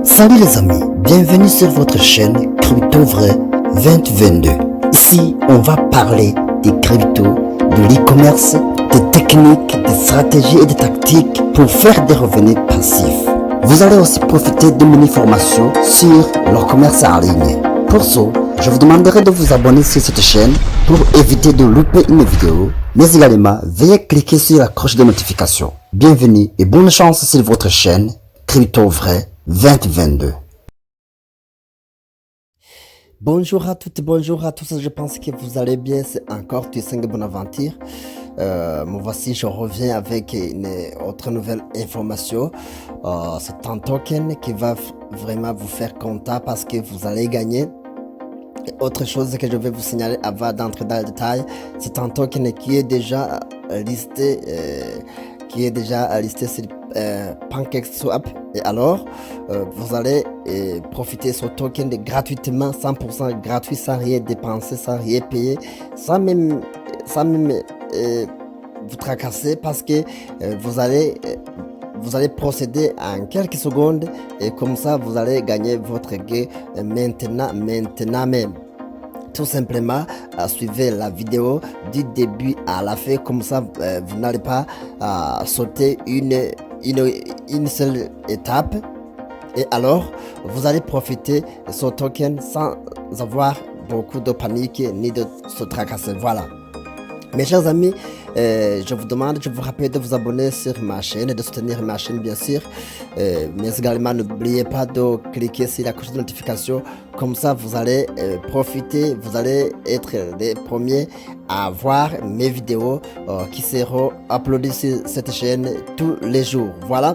Salut les amis, bienvenue sur votre chaîne Crypto Vrai 2022. Ici, on va parler des cryptos, de l'e-commerce, des techniques, des stratégies et des tactiques pour faire des revenus passifs. Vous allez aussi profiter de mini-formations sur leur commerce en ligne. Pour ce, je vous demanderai de vous abonner sur cette chaîne pour éviter de louper une vidéo, mais également, veuillez cliquer sur la cloche de notification. Bienvenue et bonne chance sur votre chaîne Crypto Vrai 2022. Bonjour à toutes, bonjour à tous, je pense que vous allez bien, c'est encore Tusseng Bonaventure. Me voici, je reviens avec une autre nouvelle information. C'est un token qui va vraiment vous faire content parce que vous allez gagner. Et autre chose que je vais vous signaler avant d'entrer dans le détail, c'est un token qui est déjà listé, sur PancakeSwap. Et alors, vous allez profiter de ce token gratuitement, 100% gratuit, sans rien dépenser, sans rien payer, sans même vous tracasser parce que vous allez procéder en quelques secondes et comme ça vous allez gagner votre gain maintenant même. Tout simplement, suivez la vidéo du début à la fin, comme ça vous n'allez pas sauter une seule étape. Et alors, vous allez profiter de ce token sans avoir beaucoup de panique ni de se tracasser. Voilà. Mes chers amis, je vous rappelle de vous abonner sur ma chaîne et de soutenir ma chaîne bien sûr. Mais également, n'oubliez pas de cliquer sur la cloche de notification. Comme ça, vous allez profiter, vous allez être les premiers à voir mes vidéos qui seront uploadées sur cette chaîne tous les jours. Voilà.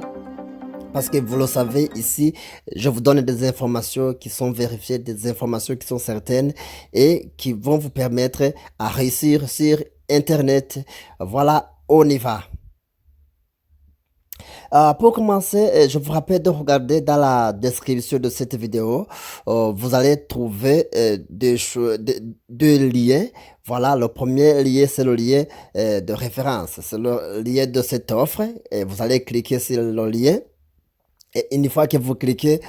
Parce que vous le savez, ici, je vous donne des informations qui sont vérifiées, des informations qui sont certaines et qui vont vous permettre à réussir sur Internet. Voilà, on y va. Pour commencer, je vous rappelle de regarder dans la description de cette vidéo. Vous allez trouver deux liens. Voilà, le premier lien, c'est le lien de référence. C'est le lien de cette offre. Et vous allez cliquer sur le lien. Et une fois que vous cliquez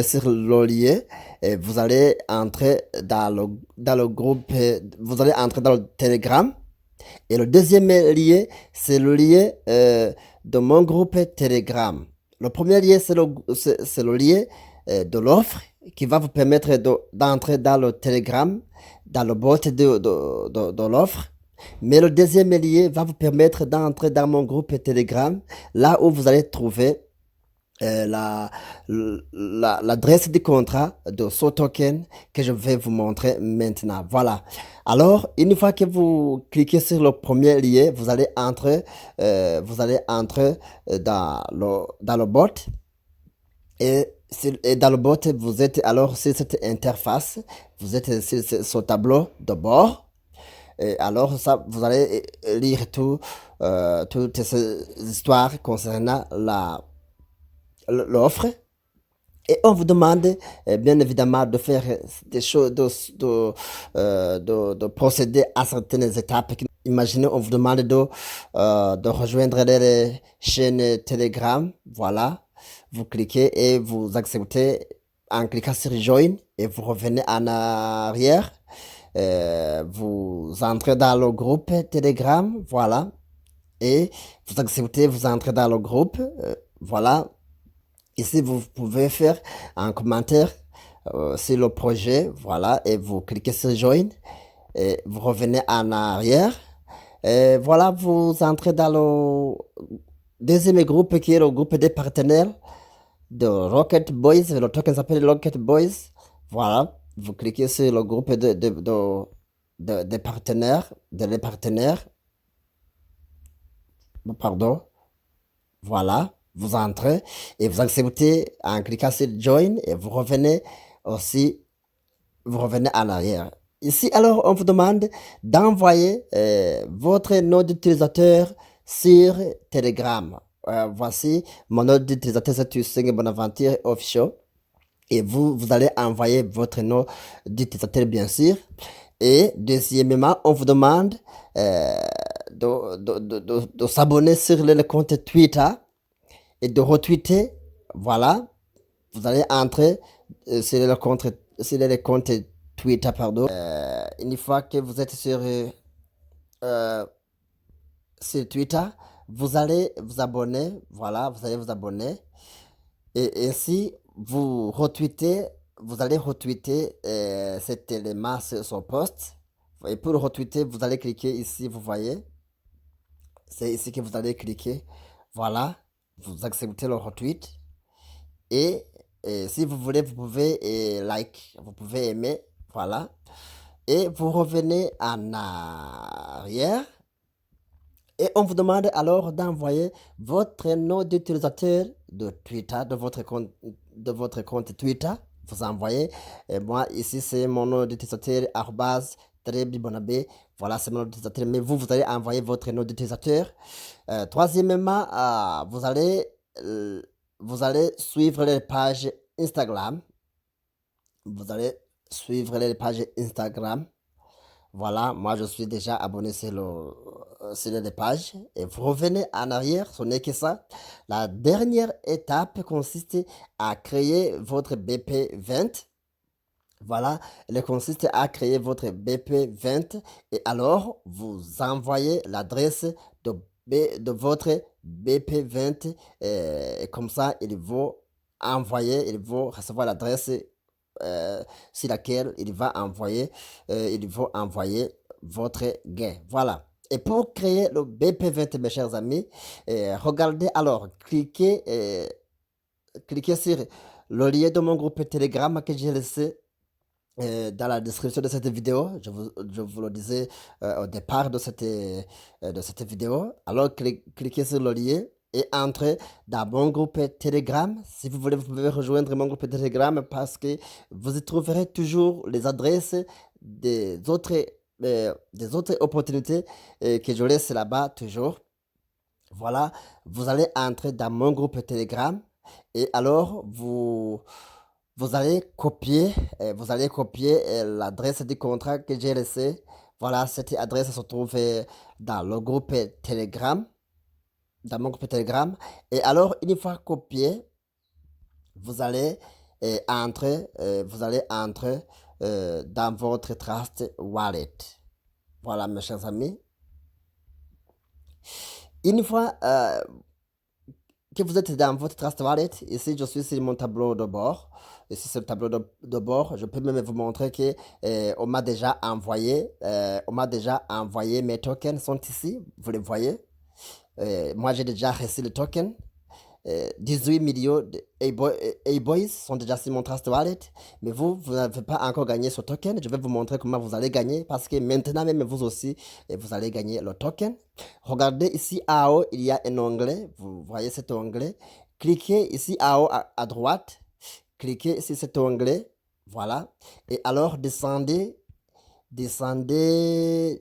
sur le lien, vous allez entrer dans le groupe, vous allez entrer dans le Telegram. Et le deuxième lien, c'est le lien de mon groupe Telegram. Le premier lien, c'est le lien de l'offre qui va vous permettre d'entrer dans le Telegram, dans le bot de l'offre. Mais le deuxième lien va vous permettre d'entrer dans mon groupe Telegram, là où vous allez trouver l'adresse du contrat de ce token que je vais vous montrer maintenant. Voilà. Alors, une fois que vous cliquez sur le premier lien, vous allez entrer dans le bot. Et dans le bot, vous êtes alors sur cette interface, vous êtes sur ce tableau de bord. Et alors, ça, vous allez lire toutes ces histoires concernant l'offre et on vous demande bien évidemment de faire des choses, de procéder à certaines étapes. Imaginez, on vous demande de rejoindre les chaînes Telegram. Voilà, vous cliquez et vous acceptez en cliquant sur Join et vous revenez en arrière. Vous entrez dans le groupe Telegram. Voilà, et vous acceptez, vous entrez dans le groupe. Voilà. Ici, vous pouvez faire un commentaire sur le projet, voilà, et vous cliquez sur Join, et vous revenez en arrière, et voilà, vous entrez dans le deuxième groupe qui est le groupe des partenaires de Rocket Boys, le token s'appelle Rocket Boys, voilà, vous cliquez sur le groupe des partenaires, pardon, voilà. Vous entrez et vous acceptez en cliquant sur Join et vous revenez en arrière. Ici, alors, on vous demande d'envoyer votre nom d'utilisateur sur Telegram. Voici mon nom d'utilisateur, c'est Tusseng Bonaventure Official. Et vous allez envoyer votre nom d'utilisateur, bien sûr. Et deuxièmement, on vous demande de s'abonner sur le compte Twitter et de retweeter, voilà, vous allez entrer sur le compte Twitter, pardon. Une fois que vous êtes euh, sur Twitter, vous allez vous abonner. Voilà, vous allez vous abonner. Et ainsi, vous allez retweeter cet élément sur son post. Et pour le retweeter, vous allez cliquer ici, vous voyez. C'est ici que vous allez cliquer. Voilà, vous acceptez le retweet. Et, si vous voulez, vous pouvez like, vous pouvez aimer. Voilà. Et vous revenez en arrière. Et on vous demande alors d'envoyer votre nom d'utilisateur de Twitter, de votre compte Twitter. Vous envoyez. Et moi, ici, c'est mon nom d'utilisateur, @trebibonabé. Voilà, c'est mon nom d'utilisateur. Mais vous allez envoyer votre nom d'utilisateur. Troisièmement, vous allez suivre les pages Instagram. Vous allez suivre les pages Instagram. Voilà, moi je suis déjà abonné sur les pages. Et vous revenez en arrière, ce n'est que ça. La dernière étape consiste à créer votre BP20. Voilà, elle consiste à créer votre BP20 et alors vous envoyez l'adresse de votre BP20 et comme ça il va recevoir l'adresse sur laquelle il va envoyer votre gain. Voilà. Et pour créer le BP20, mes chers amis, regardez alors, cliquez sur le lien de mon groupe Telegram que j'ai laissé dans la description de cette vidéo. Je vous le disais au départ de cette vidéo. Alors, cliquez sur le lien et entrez dans mon groupe Telegram. Si vous voulez, vous pouvez rejoindre mon groupe Telegram parce que vous y trouverez toujours les adresses des autres opportunités que je laisse là-bas toujours. Voilà, vous allez entrer dans mon groupe Telegram et alors vous allez copier, l'adresse du contrat que j'ai laissé. Voilà, cette adresse se trouve dans le groupe Telegram, dans mon groupe Telegram. Et alors, une fois copié, vous allez entrer dans votre Trust Wallet. Voilà, mes chers amis. Une fois que vous êtes dans votre Trust Wallet, ici je suis sur mon tableau de bord. Ici c'est le tableau de bord. Je peux même vous montrer que on m'a déjà envoyé mes tokens sont ici. Vous les voyez. Moi j'ai déjà reçu le token. 18 millions de A-Boys sont déjà sur mon Trust Wallet, mais vous n'avez pas encore gagné ce token. Je vais vous montrer comment vous allez gagner parce que maintenant même vous aussi, vous allez gagner le token. Regardez ici en haut, il y a un onglet. Vous voyez cet onglet. Cliquez ici en haut à droite. Cliquez sur cet onglet. Voilà. Et alors descendez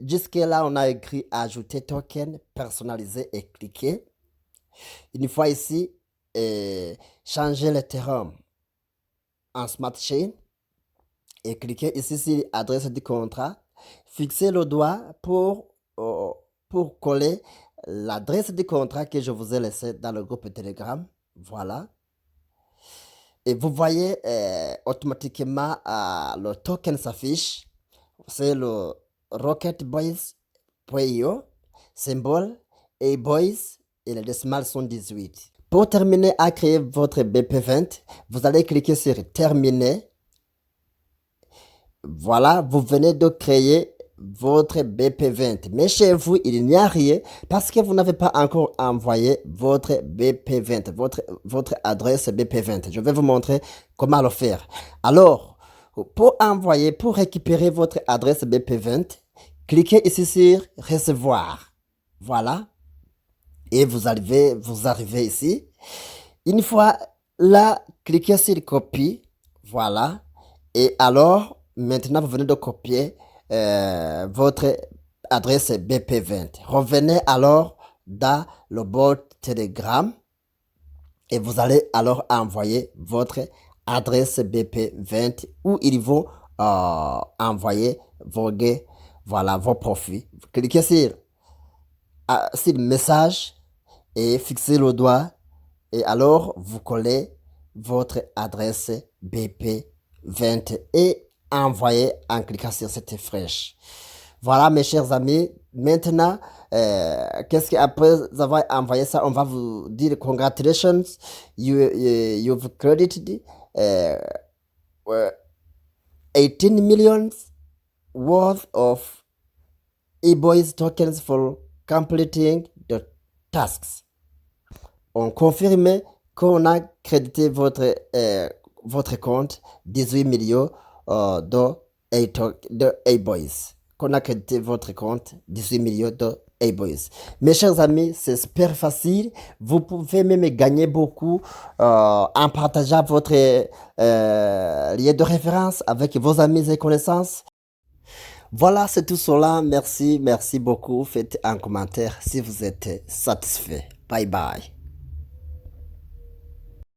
jusque là, on a écrit ajouter token personnalisé et cliquez. Une fois ici, changez l'Ethereum en Smart Chain et cliquez ici sur adresse du contrat. Fixez le doigt pour coller l'adresse du contrat que je vous ai laissé dans le groupe Telegram. Voilà. Et vous voyez automatiquement le token s'affiche. C'est le rocketboys.io, symbole A-Boys et les décimales sont 18. Pour terminer à créer votre BP20, vous allez cliquer sur terminer. Voilà, vous venez de créer votre BP20. Mais chez vous, il n'y a rien parce que vous n'avez pas encore envoyé votre BP20, votre adresse BP20. Je vais vous montrer comment le faire. Alors, pour récupérer votre adresse BP20, cliquez ici sur recevoir. Voilà. Et vous arrivez ici. Une fois là, cliquez sur copie. Voilà. Et alors, maintenant, vous venez de copier votre adresse BP20. Revenez alors dans le bot Telegram et vous allez alors envoyer votre adresse BP20 où ils vont envoyer vos gains, voilà, vos profits. Cliquez sur le message et fixez le doigt et alors vous collez votre adresse BP20 et envoyez en cliquant sur cette flèche. Voilà mes chers amis, maintenant, qu'est-ce qu'après avoir envoyé ça, on va vous dire congratulations, you've credited 18 millions worth of eBoys tokens for completing the tasks. On confirme qu'on a crédité votre compte 18 millions de eBoys. Qu'on a crédité votre compte 18 millions de eBoys. Mes chers amis, c'est super facile. Vous pouvez même gagner beaucoup en partageant votre lien de référence avec vos amis et connaissances. Voilà, c'est tout cela. Merci beaucoup. Faites un commentaire si vous êtes satisfait. Bye bye.